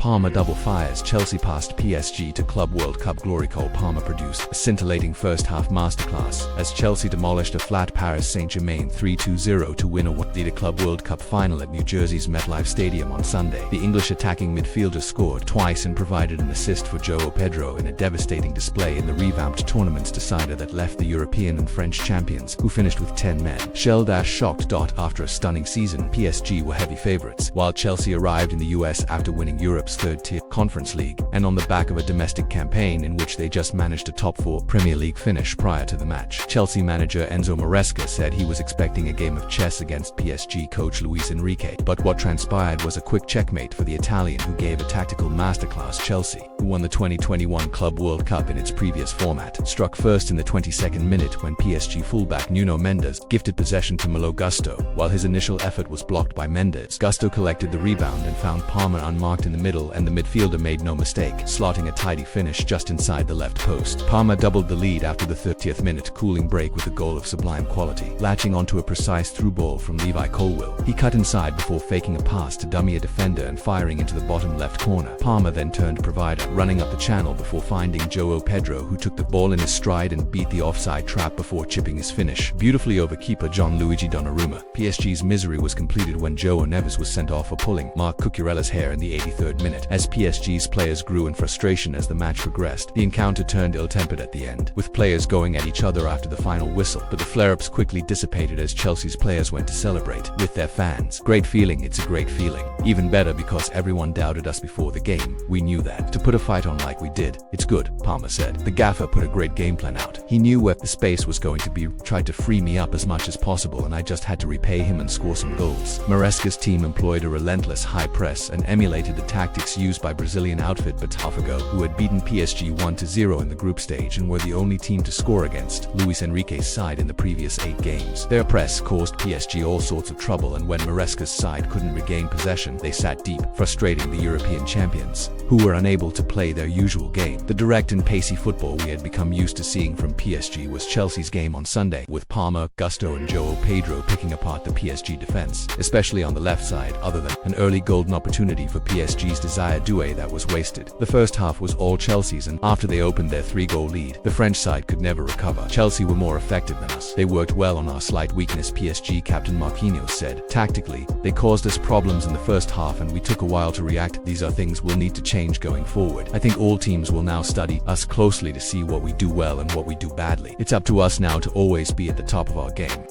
Palmer double fires Chelsea past PSG to Club World Cup glory. Cole Palmer produced a scintillating first-half masterclass as Chelsea demolished a flat Paris Saint-Germain 3-2-0 to win a Club World Cup final at New Jersey's MetLife Stadium on Sunday. The English attacking midfielder scored twice and provided an assist for Joao Pedro in a devastating display in the revamped tournament's decider that left the European and French champions, who finished with 10 men, shell-shocked. After a stunning season, PSG were heavy favourites, while Chelsea arrived in the US after winning Europe's third-tier Conference League, and on the back of a domestic campaign in which they just managed a top-4 Premier League finish prior to the match. Chelsea manager Enzo Maresca said he was expecting a game of chess against PSG coach Luis Enrique, but what transpired was a quick checkmate for the Italian, who gave a tactical masterclass. Chelsea, who won the 2021 Club World Cup in its previous format, struck first in the 22nd minute when PSG fullback Nuno Mendes gifted possession to Malo Gusto. While his initial effort was blocked by Mendes, Gusto collected the rebound and found Palmer unmarked in the middle, and the midfielder made no mistake, slotting a tidy finish just inside the left post. Palmer doubled the lead after the 30th minute cooling break with a goal of sublime quality, latching onto a precise through ball from Levi Colwill. He cut inside before faking a pass to dummy a defender and firing into the bottom left corner. Palmer then turned provider, running up the channel before finding Joao Pedro, who took the ball in his stride and beat the offside trap before chipping his finish beautifully over keeper Gianluigi Donnarumma. PSG's misery was completed when Joao Neves was sent off for pulling Marc Cucurella's hair in the 83rd minute. As PSG's players grew in frustration as the match progressed, the encounter turned ill-tempered at the end, with players going at each other after the final whistle, but the flare-ups quickly dissipated as Chelsea's players went to celebrate with their fans. Great feeling, it's a great feeling. Even better because everyone doubted us before the game. We knew that. To put a fight on like we did, it's good, Palmer said. The gaffer put a great game plan out. He knew where the space was going to be, tried to free me up as much as possible, and I just had to repay him and score some goals. Maresca's team employed a relentless high press and emulated the tactics used by Brazilian outfit Botafogo, who had beaten PSG 1-0 in the group stage and were the only team to score against Luis Enrique's side in the previous 8 games. Their press caused PSG all sorts of trouble, and when Maresca's side couldn't regain possession, they sat deep, frustrating the European champions, who were unable to play their usual game. The direct and pacey football we had become used to seeing from PSG was Chelsea's game on Sunday, with Palmer, Gusto and Joao Pedro picking apart the PSG defense, especially on the left side, other than an early golden opportunity for PSG's desired duet that was wasted. The first half was all Chelsea's, and after they opened their 3-goal lead, the French side could never recover. Chelsea were more effective than us. They worked well on our slight weakness, PSG captain Marquinhos said. Tactically, they caused us problems in the first half and we took a while to react. These are things we'll need to change going forward. I think all teams will now study us closely to see what we do well and what we do badly. It's up to us now to always be at the top of our game.